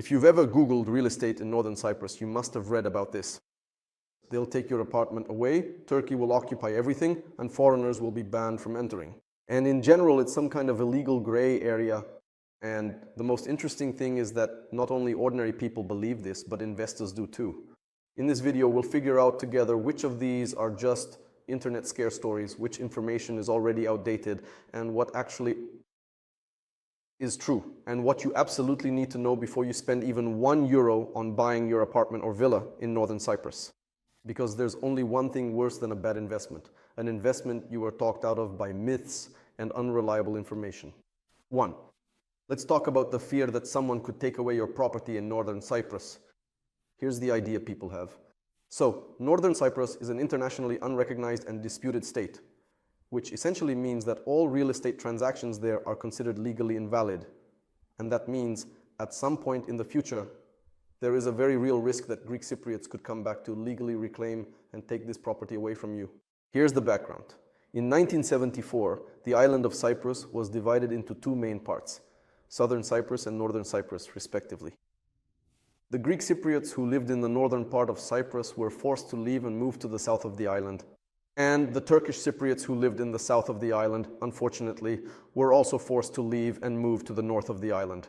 If you've ever Googled real estate in Northern Cyprus, you must have read about this. They'll take your apartment away, Turkey will occupy everything, and foreigners will be banned from entering. And in general, it's some kind of illegal gray area. And the most interesting thing is that not only ordinary people believe this, but investors do too. In this video, we'll figure out together which of these are just internet scare stories, which information is already outdated, and what actually is true, and what you absolutely need to know before you spend even €1 on buying your apartment or villa in Northern Cyprus. Because there's only one thing worse than a bad investment, an investment you are talked out of by myths and unreliable information. 1. Let's talk about the fear that someone could take away your property in Northern Cyprus. Here's the idea people have. So, Northern Cyprus is an internationally unrecognized and disputed state, which essentially means that all real estate transactions there are considered legally invalid. And that means, at some point in the future, there is a very real risk that Greek Cypriots could come back to legally reclaim and take this property away from you. Here's the background. In 1974, the island of Cyprus was divided into two main parts, Southern Cyprus and Northern Cyprus, respectively. The Greek Cypriots who lived in the northern part of Cyprus were forced to leave and move to the south of the island. And the Turkish Cypriots who lived in the south of the island, unfortunately, were also forced to leave and move to the north of the island.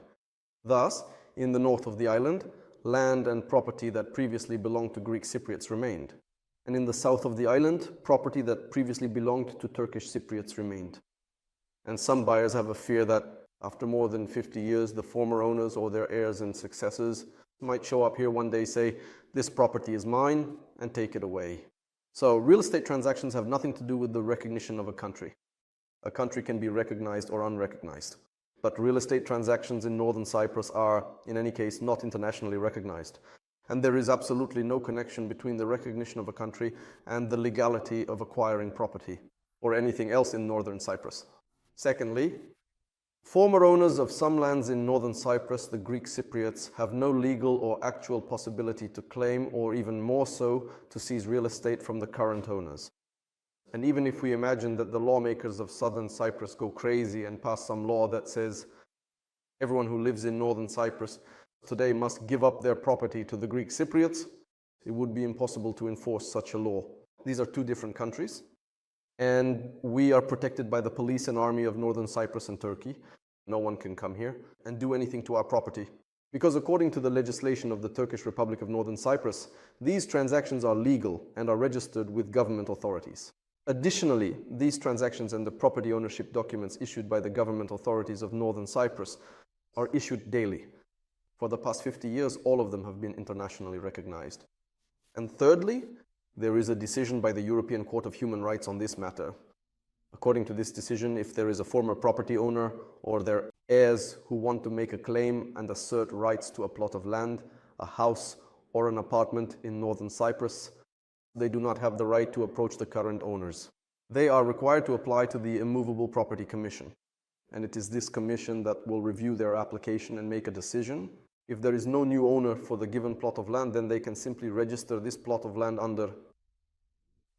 Thus, in the north of the island, land and property that previously belonged to Greek Cypriots remained. And in the south of the island, property that previously belonged to Turkish Cypriots remained. And some buyers have a fear that after more than 50 years, the former owners or their heirs and successors might show up here one day, say, this property is mine, and take it away. So real estate transactions have nothing to do with the recognition of a country. A country can be recognized or unrecognized. But real estate transactions in Northern Cyprus are, in any case, not internationally recognized. And there is absolutely no connection between the recognition of a country and the legality of acquiring property or anything else in Northern Cyprus. Secondly, former owners of some lands in Northern Cyprus, the Greek Cypriots, have no legal or actual possibility to claim, or even more so, to seize real estate from the current owners. And even if we imagine that the lawmakers of Southern Cyprus go crazy and pass some law that says everyone who lives in Northern Cyprus today must give up their property to the Greek Cypriots, it would be impossible to enforce such a law. These are two different countries, and we are protected by the police and army of Northern Cyprus and Turkey. No one can come here and do anything to our property. Because according to the legislation of the Turkish Republic of Northern Cyprus, these transactions are legal and are registered with government authorities. Additionally, these transactions and the property ownership documents issued by the government authorities of Northern Cyprus are issued daily. For the past 50 years, all of them have been internationally recognized. And thirdly, there is a decision by the European Court of Human Rights on this matter. According to this decision, if there is a former property owner or their heirs who want to make a claim and assert rights to a plot of land, a house, or an apartment in Northern Cyprus, they do not have the right to approach the current owners. They are required to apply to the Immovable Property Commission, and it is this commission that will review their application and make a decision. If there is no new owner for the given plot of land, then they can simply register this plot of land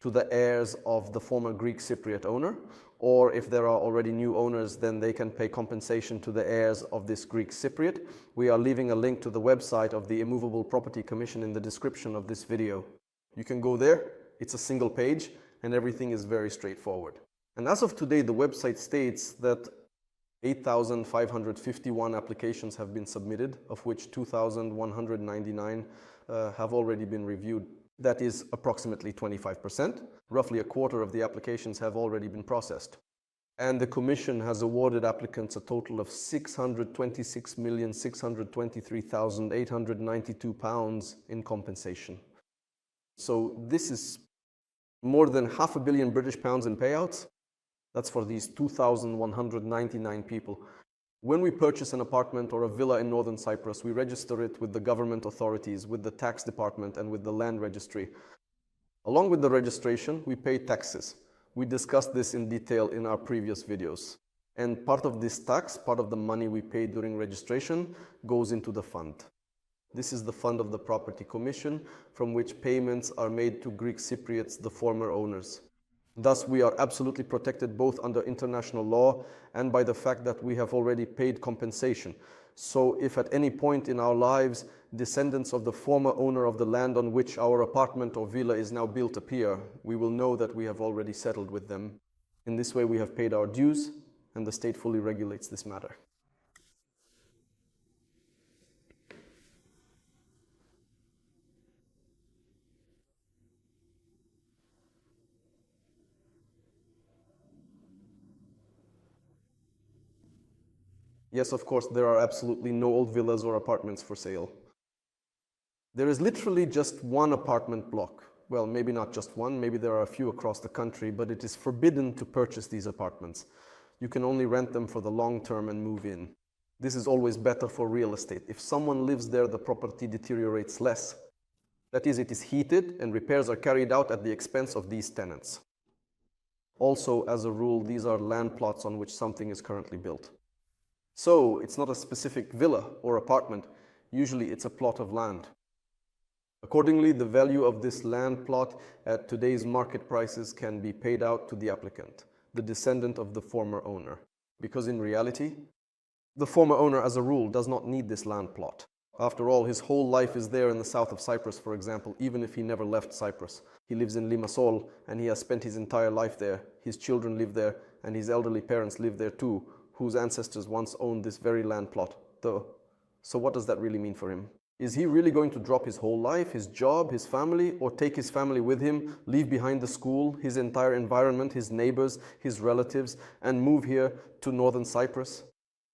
to the heirs of the former Greek Cypriot owner, or if there are already new owners, then they can pay compensation to the heirs of this Greek Cypriot. We are leaving a link to the website of the Immovable Property Commission in the description of this video. You can go there, it's a single page, and everything is very straightforward. And as of today, the website states that 8,551 applications have been submitted, of which 2,199 have already been reviewed. That is approximately 25%. Roughly a quarter of the applications have already been processed. And the Commission has awarded applicants a total of £626,623,892 in compensation. So this is more than £500 million British pounds in payouts. That's for these 2,199 people. When we purchase an apartment or a villa in Northern Cyprus, we register it with the government authorities, with the tax department, and with the land registry. Along with the registration, we pay taxes. We discussed this in detail in our previous videos. And part of this tax, part of the money we pay during registration, goes into the fund. This is the fund of the Property Commission, from which payments are made to Greek Cypriots, the former owners. Thus, we are absolutely protected both under international law and by the fact that we have already paid compensation. So if at any point in our lives descendants of the former owner of the land on which our apartment or villa is now built appear, we will know that we have already settled with them. In this way, we have paid our dues, and the state fully regulates this matter. Yes, of course, there are absolutely no old villas or apartments for sale. There is literally just one apartment block. Well, maybe not just one, maybe there are a few across the country, but it is forbidden to purchase these apartments. You can only rent them for the long term and move in. This is always better for real estate. If someone lives there, the property deteriorates less. That is, it is heated and repairs are carried out at the expense of these tenants. Also, as a rule, these are land plots on which something is currently built. So, it's not a specific villa or apartment. Usually, it's a plot of land. Accordingly, the value of this land plot at today's market prices can be paid out to the applicant, the descendant of the former owner. Because in reality, the former owner, as a rule, does not need this land plot. After all, his whole life is there in the south of Cyprus, for example, even if he never left Cyprus. He lives in Limassol, and he has spent his entire life there. His children live there, and his elderly parents live there too, whose ancestors once owned this very land plot. So what does that really mean for him? Is he really going to drop his whole life, his job, his family, or take his family with him, leave behind the school, his entire environment, his neighbors, his relatives, and move here to Northern Cyprus?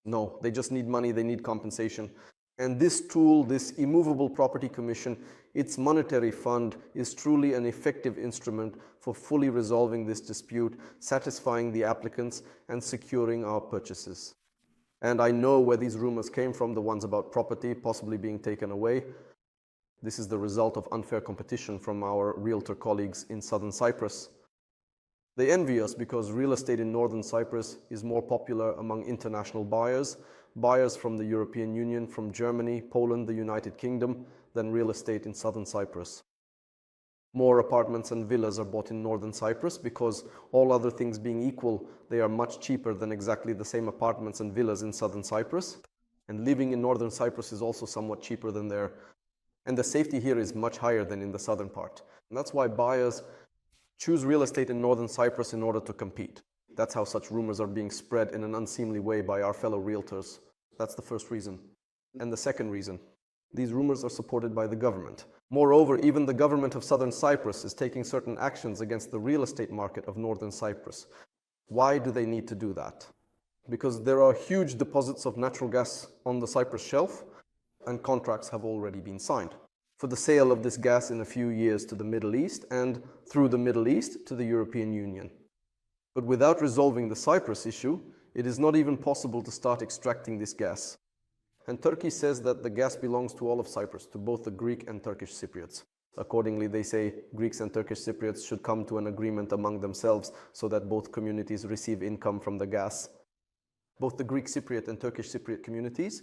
No, they just need money, they need compensation. And this tool, this immovable property commission, its monetary fund, is truly an effective instrument for fully resolving this dispute, satisfying the applicants, and securing our purchases. And I know where these rumors came from, the ones about property possibly being taken away. This is the result of unfair competition from our realtor colleagues in Southern Cyprus. They envy us because real estate in Northern Cyprus is more popular among international buyers, buyers from the European Union, from Germany, Poland, the United Kingdom, than real estate in Southern Cyprus. More apartments and villas are bought in Northern Cyprus because, all other things being equal, they are much cheaper than exactly the same apartments and villas in Southern Cyprus. And living in Northern Cyprus is also somewhat cheaper than there. And the safety here is much higher than in the southern part. And that's why buyers choose real estate in Northern Cyprus in order to compete. That's how such rumors are being spread in an unseemly way by our fellow realtors. That's the first reason. And the second reason, these rumors are supported by the government. Moreover, even the government of Southern Cyprus is taking certain actions against the real estate market of Northern Cyprus. Why do they need to do that? Because there are huge deposits of natural gas on the Cyprus shelf, and contracts have already been signed for the sale of this gas in a few years to the Middle East, and through the Middle East to the European Union. But without resolving the Cyprus issue, it is not even possible to start extracting this gas. And Turkey says that the gas belongs to all of Cyprus, to both the Greek and Turkish Cypriots. Accordingly, they say Greeks and Turkish Cypriots should come to an agreement among themselves so that both communities receive income from the gas. Both the Greek Cypriot and Turkish Cypriot communities,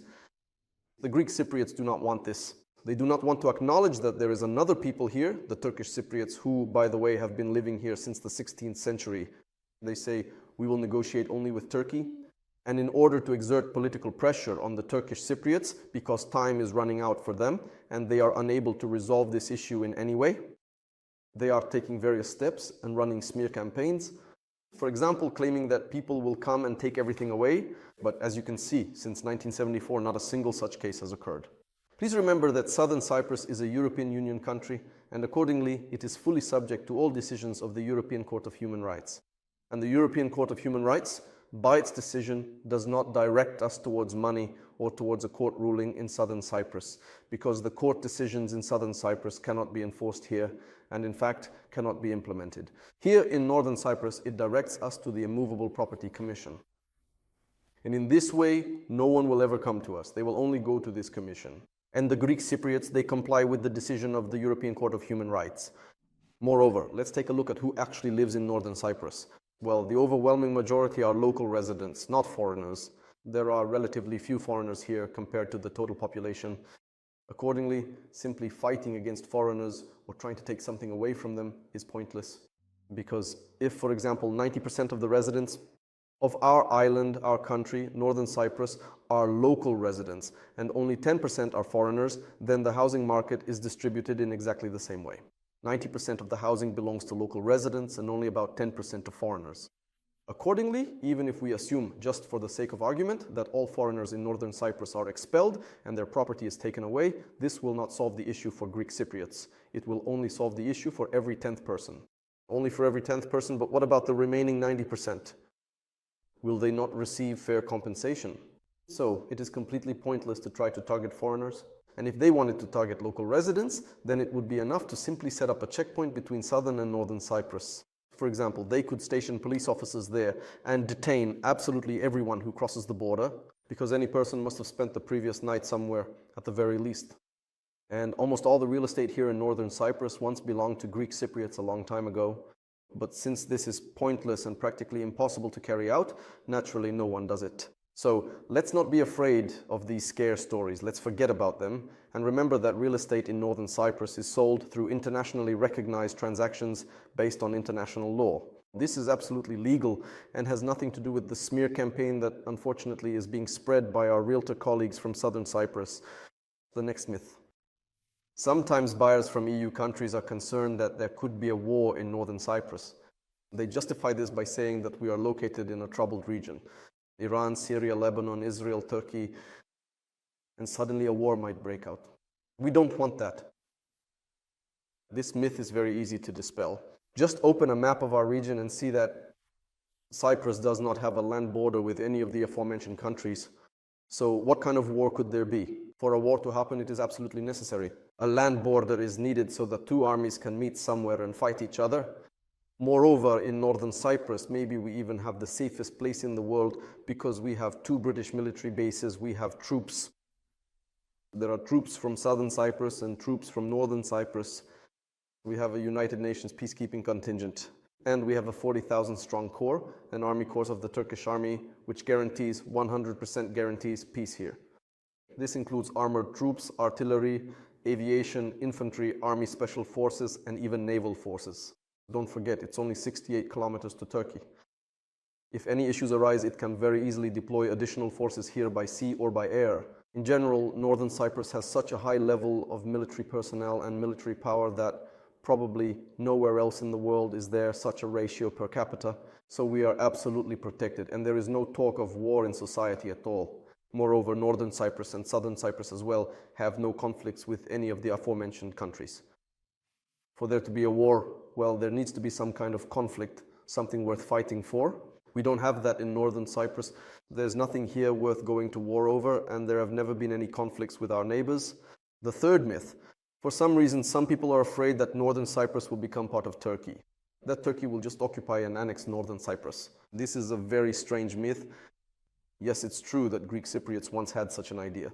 the Greek Cypriots do not want this. They do not want to acknowledge that there is another people here, the Turkish Cypriots, who, by the way, have been living here since the 16th century. They say, we will negotiate only with Turkey. And in order to exert political pressure on the Turkish Cypriots, because time is running out for them, and they are unable to resolve this issue in any way, they are taking various steps and running smear campaigns. For example, claiming that people will come and take everything away. But as you can see, since 1974, not a single such case has occurred. Please remember that Southern Cyprus is a European Union country, and accordingly, it is fully subject to all decisions of the European Court of Human Rights. And the European Court of Human Rights, by its decision, does not direct us towards money or towards a court ruling in Southern Cyprus, because the court decisions in Southern Cyprus cannot be enforced here, and in fact cannot be implemented. Here in Northern Cyprus, it directs us to the Immovable Property Commission. And in this way, no one will ever come to us. They will only go to this commission. And the Greek Cypriots, they comply with the decision of the European Court of Human Rights. Moreover, let's take a look at who actually lives in Northern Cyprus. Well, the overwhelming majority are local residents, not foreigners. There are relatively few foreigners here compared to the total population. Accordingly, simply fighting against foreigners or trying to take something away from them is pointless. Because if, for example, 90% of the residents of our island, our country, Northern Cyprus, are local residents and only 10% are foreigners, then the housing market is distributed in exactly the same way. 90% of the housing belongs to local residents and only about 10% to foreigners. Accordingly, even if we assume, just for the sake of argument, that all foreigners in Northern Cyprus are expelled and their property is taken away, this will not solve the issue for Greek Cypriots. It will only solve the issue for every 10th person. Only for every 10th person, but what about the remaining 90%? Will they not receive fair compensation? So it is completely pointless to try to target foreigners. And if they wanted to target local residents, then it would be enough to simply set up a checkpoint between Southern and Northern Cyprus. For example, they could station police officers there and detain absolutely everyone who crosses the border, because any person must have spent the previous night somewhere at the very least. And almost all the real estate here in Northern Cyprus once belonged to Greek Cypriots a long time ago. But since this is pointless and practically impossible to carry out, naturally no one does it. So let's not be afraid of these scare stories. Let's forget about them and remember that real estate in Northern Cyprus is sold through internationally recognized transactions based on international law. This is absolutely legal and has nothing to do with the smear campaign that unfortunately is being spread by our realtor colleagues from Southern Cyprus. The next myth. Sometimes buyers from EU countries are concerned that there could be a war in Northern Cyprus. They justify this by saying that we are located in a troubled region. Iran, Syria, Lebanon, Israel, Turkey, and suddenly a war might break out. We don't want that. This myth is very easy to dispel. Just open a map of our region and see that Cyprus does not have a land border with any of the aforementioned countries. So what kind of war could there be? For a war to happen, it is absolutely necessary. A land border is needed so that two armies can meet somewhere and fight each other. Moreover, in Northern Cyprus, maybe we even have the safest place in the world because we have 2 British military bases, we have troops. There are troops from Southern Cyprus and troops from Northern Cyprus. We have a United Nations peacekeeping contingent. And we have a 40,000 strong corps, an army corps of the Turkish army, which guarantees, 100% guarantees peace here. This includes armored troops, artillery, aviation, infantry, army special forces, and even naval forces. Don't forget, it's only 68 kilometers to Turkey. If any issues arise, it can very easily deploy additional forces here by sea or by air. In general, Northern Cyprus has such a high level of military personnel and military power that probably nowhere else in the world is there such a ratio per capita. So we are absolutely protected, and there is no talk of war in society at all. Moreover, Northern Cyprus and Southern Cyprus as well have no conflicts with any of the aforementioned countries. For there to be a war, well, there needs to be some kind of conflict, something worth fighting for. We don't have that in Northern Cyprus. There's nothing here worth going to war over, and there have never been any conflicts with our neighbors. The third myth. For some reason, some people are afraid that Northern Cyprus will become part of Turkey. That Turkey will just occupy and annex Northern Cyprus. This is a very strange myth. Yes, it's true that Greek Cypriots once had such an idea,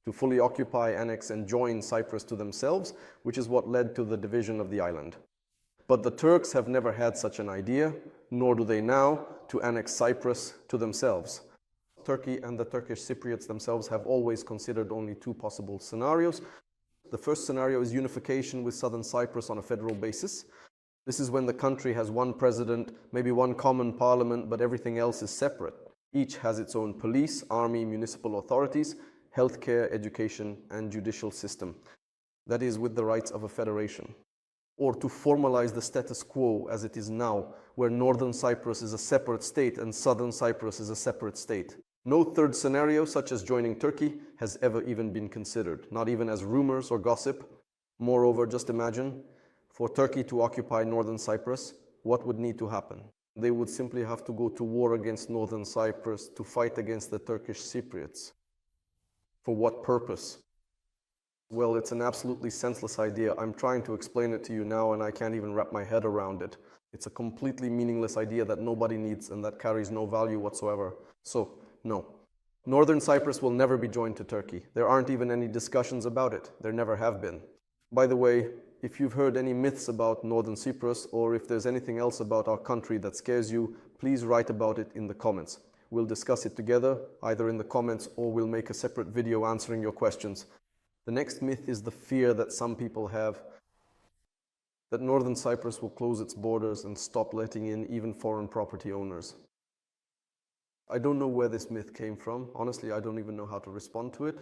to fully occupy, annex, and join Cyprus to themselves, which is what led to the division of the island. But the Turks have never had such an idea, nor do they now, to annex Cyprus to themselves. Turkey and the Turkish Cypriots themselves have always considered only 2 possible scenarios. The first scenario is unification with Southern Cyprus on a federal basis. This is when the country has 1 president, maybe 1 common parliament, but everything else is separate. Each has its own police, army, municipal authorities, healthcare, education, and judicial system. That is, with the rights of a federation. Or to formalize the status quo as it is now, where Northern Cyprus is a separate state and Southern Cyprus is a separate state. No third scenario, such as joining Turkey, has ever even been considered, not even as rumors or gossip. Moreover, just imagine, for Turkey to occupy Northern Cyprus, what would need to happen? They would simply have to go to war against Northern Cyprus to fight against the Turkish Cypriots. For what purpose? Well, it's an absolutely senseless idea. I'm trying to explain it to you now and I can't even wrap my head around it. It's a completely meaningless idea that nobody needs and that carries no value whatsoever. So, no. Northern Cyprus will never be joined to Turkey. There aren't even any discussions about it. There never have been. By the way, if you've heard any myths about Northern Cyprus, or if there's anything else about our country that scares you, please write about it in the comments. We'll discuss it together, either in the comments or we'll make a separate video answering your questions. The next myth is the fear that some people have that Northern Cyprus will close its borders and stop letting in even foreign property owners. I don't know where this myth came from. Honestly, I don't even know how to respond to it.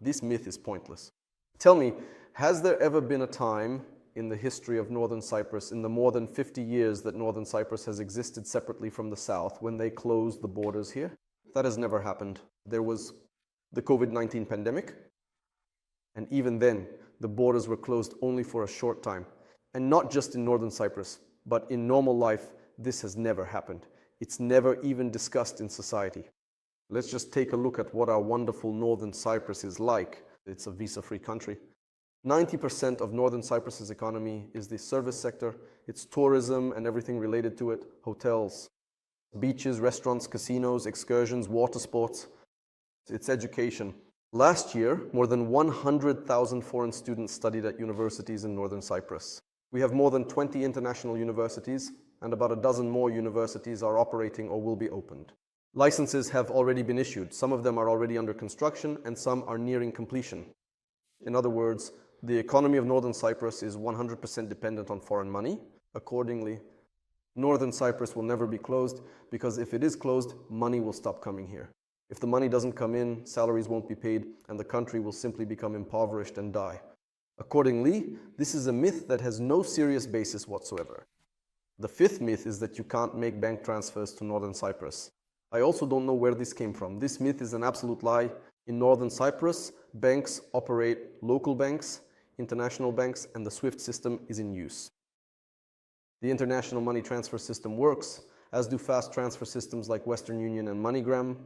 This myth is pointless. Tell me, has there ever been a time in the history of Northern Cyprus, in the more than 50 years that Northern Cyprus has existed separately from the south, when they closed the borders here? That has never happened. There was the COVID-19 pandemic, and even then, the borders were closed only for a short time. And not just in Northern Cyprus, but in normal life, this has never happened. It's never even discussed in society. Let's just take a look at what our wonderful Northern Cyprus is like. It's a visa-free country. 90% of Northern Cyprus's economy is the service sector. It's tourism and everything related to it, hotels, beaches, restaurants, casinos, excursions, water sports. It's education. Last year, more than 100,000 foreign students studied at universities in Northern Cyprus. We have more than 20 international universities, and about a dozen more universities are operating or will be opened. Licenses have already been issued. Some of them are already under construction, and some are nearing completion. In other words, the economy of Northern Cyprus is 100% dependent on foreign money. Accordingly, Northern Cyprus will never be closed, because if it is closed, money will stop coming here. If the money doesn't come in, salaries won't be paid, and the country will simply become impoverished and die. Accordingly, this is a myth that has no serious basis whatsoever. The fifth myth is that you can't make bank transfers to Northern Cyprus. I also don't know where this came from. This myth is an absolute lie. In Northern Cyprus, banks operate local banks, international banks, and the SWIFT system is in use. The international money transfer system works, as do fast transfer systems like Western Union and MoneyGram.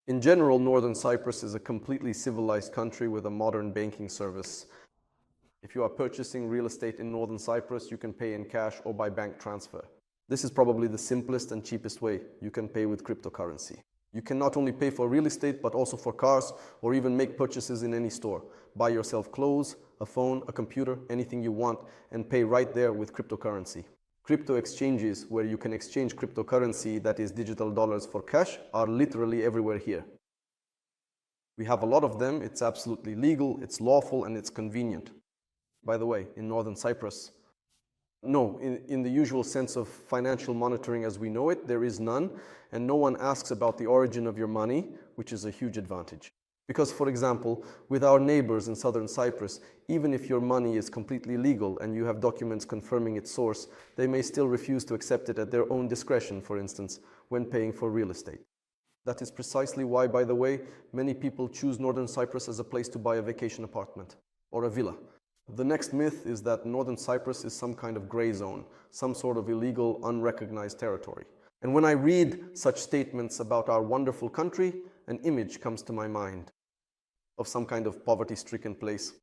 In general, Northern Cyprus is a completely civilized country with a modern banking service. If you are purchasing real estate in Northern Cyprus, you can pay in cash or by bank transfer. This is probably the simplest and cheapest way. You can pay with cryptocurrency. You can not only pay for real estate, but also for cars, or even make purchases in any store. Buy yourself clothes, a phone, a computer, anything you want, and pay right there with cryptocurrency. Crypto exchanges, where you can exchange cryptocurrency, that is digital dollars, for cash, are literally everywhere here. We have a lot of them. It's absolutely legal, it's lawful, and it's convenient. By the way, in Northern Cyprus, no, in the usual sense of financial monitoring as we know it, there is none, and no one asks about the origin of your money, which is a huge advantage. Because, for example, with our neighbors in Southern Cyprus, even if your money is completely legal and you have documents confirming its source, they may still refuse to accept it at their own discretion, for instance, when paying for real estate. That is precisely why, by the way, many people choose Northern Cyprus as a place to buy a vacation apartment or a villa. The next myth is that Northern Cyprus is some kind of gray zone, some sort of illegal, unrecognized territory. And when I read such statements about our wonderful country, an image comes to my mind of some kind of poverty-stricken place,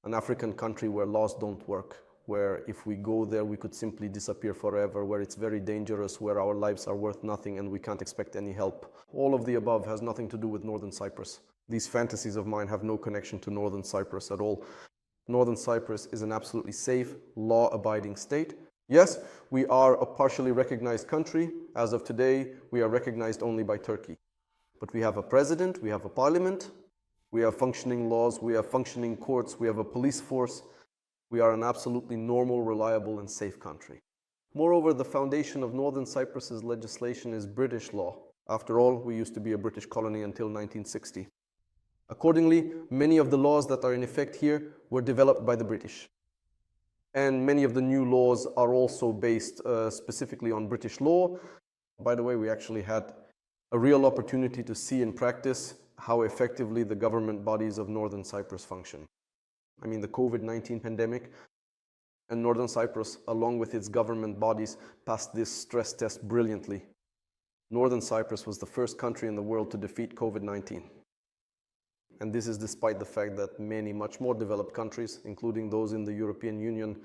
an African country where laws don't work, where if we go there, we could simply disappear forever, where it's very dangerous, where our lives are worth nothing and we can't expect any help. All of the above has nothing to do with Northern Cyprus. These fantasies of mine have no connection to Northern Cyprus at all. Northern Cyprus is an absolutely safe, law-abiding state. Yes, we are a partially recognized country. As of today, we are recognized only by Turkey. But we have a president, we have a parliament, we have functioning laws, we have functioning courts, we have a police force. We are an absolutely normal, reliable, and safe country. Moreover, the foundation of Northern Cyprus's legislation is British law. After all, we used to be a British colony until 1960. Accordingly, many of the laws that are in effect here were developed by the British. And many of the new laws are also based specifically on British law. By the way, we actually had a real opportunity to see in practice how effectively the government bodies of Northern Cyprus function. I mean, the COVID-19 pandemic, and Northern Cyprus, along with its government bodies, passed this stress test brilliantly. Northern Cyprus was the first country in the world to defeat COVID-19. And this is despite the fact that many much more developed countries, including those in the European Union,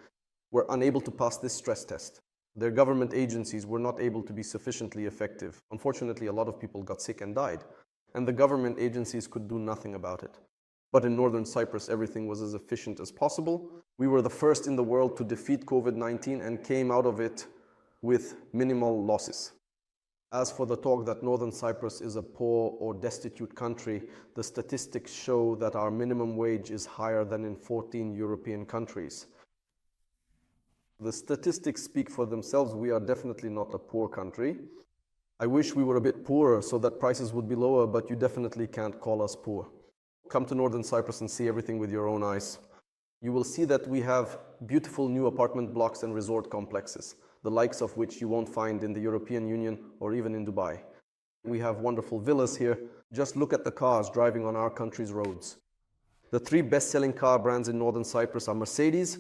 were unable to pass this stress test. Their government agencies were not able to be sufficiently effective. Unfortunately, a lot of people got sick and died, and the government agencies could do nothing about it. But in Northern Cyprus, everything was as efficient as possible. We were the first in the world to defeat COVID-19 and came out of it with minimal losses. As for the talk that Northern Cyprus is a poor or destitute country, the statistics show that our minimum wage is higher than in 14 European countries. The statistics speak for themselves. We are definitely not a poor country. I wish we were a bit poorer so that prices would be lower, but you definitely can't call us poor. Come to Northern Cyprus and see everything with your own eyes. You will see that we have beautiful new apartment blocks and resort complexes, the likes of which you won't find in the European Union or even in Dubai. We have wonderful villas here. Just look at the cars driving on our country's roads. The three best-selling car brands in Northern Cyprus are Mercedes,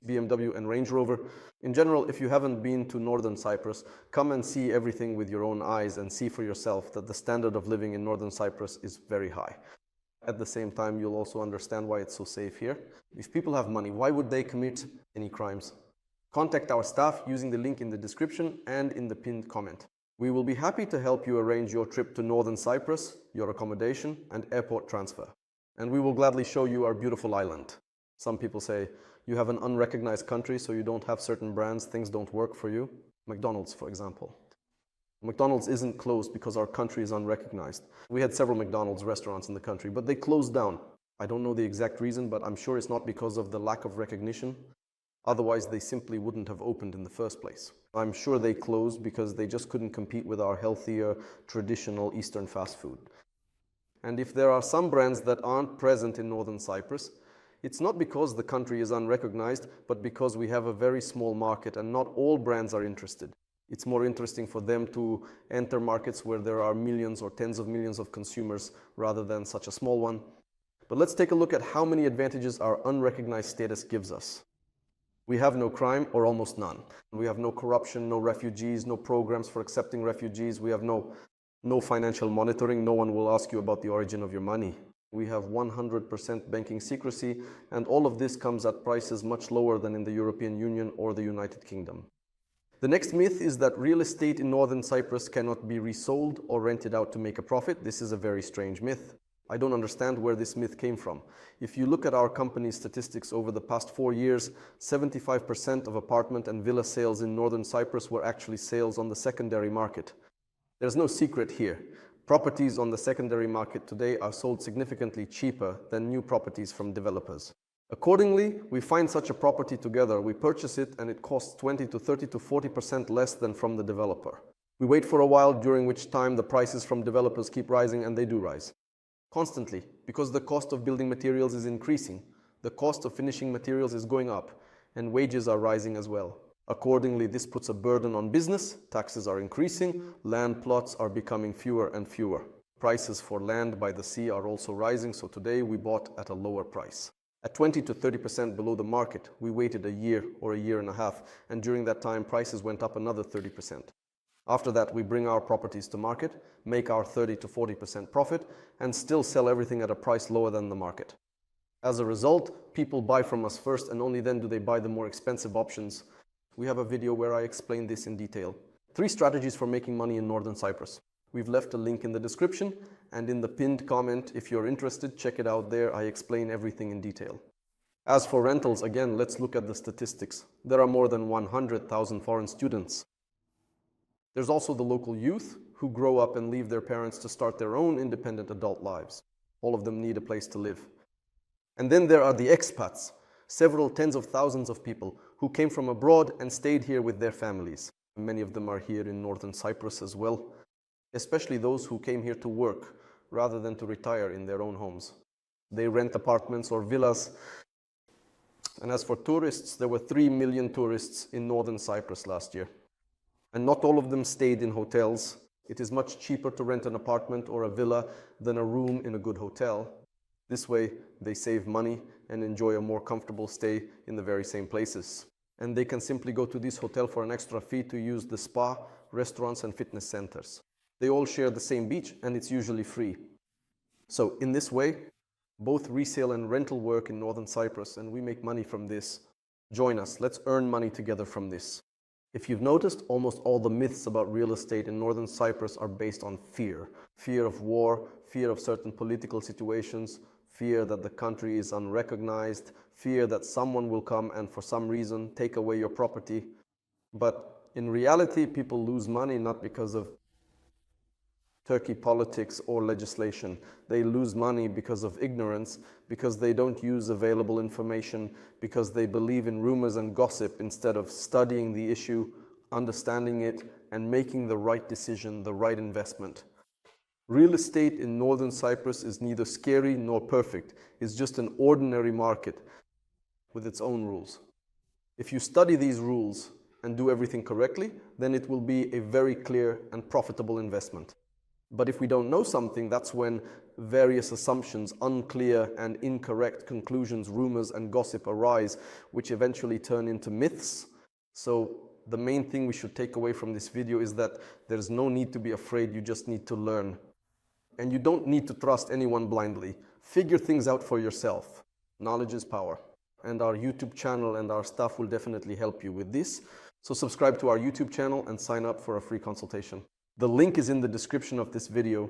BMW and Range Rover. In general, if you haven't been to Northern Cyprus, come and see everything with your own eyes and see for yourself that the standard of living in Northern Cyprus is very high. At the same time, you'll also understand why it's so safe here. If people have money, why would they commit any crimes? Contact our staff using the link in the description and in the pinned comment. We will be happy to help you arrange your trip to Northern Cyprus, your accommodation and airport transfer. And we will gladly show you our beautiful island. Some people say, you have an unrecognized country, so you don't have certain brands, things don't work for you. McDonald's, for example. McDonald's isn't closed because our country is unrecognized. We had several McDonald's restaurants in the country, but they closed down. I don't know the exact reason, but I'm sure it's not because of the lack of recognition. Otherwise, they simply wouldn't have opened in the first place. I'm sure they closed because they just couldn't compete with our healthier, traditional Eastern fast food. And if there are some brands that aren't present in Northern Cyprus, it's not because the country is unrecognized, but because we have a very small market and not all brands are interested. It's more interesting for them to enter markets where there are millions or tens of millions of consumers rather than such a small one. But let's take a look at how many advantages our unrecognized status gives us. We have no crime or almost none. We have no corruption, no refugees, no programs for accepting refugees. We have no financial monitoring. No one will ask you about the origin of your money. We have 100% banking secrecy, and all of this comes at prices much lower than in the European Union or the United Kingdom. The next myth is that real estate in Northern Cyprus cannot be resold or rented out to make a profit. This is a very strange myth. I don't understand where this myth came from. If you look at our company's statistics over the past 4 years, 75% of apartment and villa sales in Northern Cyprus were actually sales on the secondary market. There's no secret here. Properties on the secondary market today are sold significantly cheaper than new properties from developers. Accordingly, we find such a property together, we purchase it, and it costs 20 to 30 to 40% less than from the developer. We wait for a while, during which time the prices from developers keep rising, and they do rise. Constantly, because the cost of building materials is increasing, the cost of finishing materials is going up, and wages are rising as well. Accordingly, this puts a burden on business, taxes are increasing, land plots are becoming fewer and fewer. Prices for land by the sea are also rising, so today we bought at a lower price. At 20 to 30% below the market, we waited a year or a year and a half, and during that time prices went up another 30%. After that, we bring our properties to market, make our 30 to 40% profit, and still sell everything at a price lower than the market. As a result, people buy from us first, and only then do they buy the more expensive options. We have a video where I explain this in detail. 3 strategies for making money in Northern Cyprus. We've left a link in the description, and in the pinned comment, if you're interested, check it out there. I explain everything in detail. As for rentals, again, let's look at the statistics. There are more than 100,000 foreign students. There's also the local youth who grow up and leave their parents to start their own independent adult lives. All of them need a place to live. And then there are the expats, several tens of thousands of people who came from abroad and stayed here with their families. Many of them are here in Northern Cyprus as well, especially those who came here to work rather than to retire in their own homes. They rent apartments or villas. And as for tourists, there were 3 million tourists in Northern Cyprus last year. And not all of them stayed in hotels. It is much cheaper to rent an apartment or a villa than a room in a good hotel. This way, they save money and enjoy a more comfortable stay in the very same places. And they can simply go to this hotel for an extra fee to use the spa, restaurants and fitness centers. They all share the same beach and it's usually free. So in this way, both resale and rental work in Northern Cyprus, and we make money from this. Join us, let's earn money together from this. If you've noticed, almost all the myths about real estate in Northern Cyprus are based on fear. Fear of war, fear of certain political situations, fear that the country is unrecognized, fear that someone will come and for some reason take away your property. But in reality, people lose money not because of Turkey politics or legislation. They lose money because of ignorance, because they don't use available information, because they believe in rumors and gossip instead of studying the issue, understanding it, and making the right decision, the right investment. Real estate in Northern Cyprus is neither scary nor perfect. It's just an ordinary market with its own rules. If you study these rules and do everything correctly, then it will be a very clear and profitable investment. But if we don't know something, that's when various assumptions, unclear and incorrect conclusions, rumors and gossip arise, which eventually turn into myths. So the main thing we should take away from this video is that there's no need to be afraid, you just need to learn. And you don't need to trust anyone blindly. Figure things out for yourself. Knowledge is power. And our YouTube channel and our staff will definitely help you with this. So subscribe to our YouTube channel and sign up for a free consultation. The link is in the description of this video.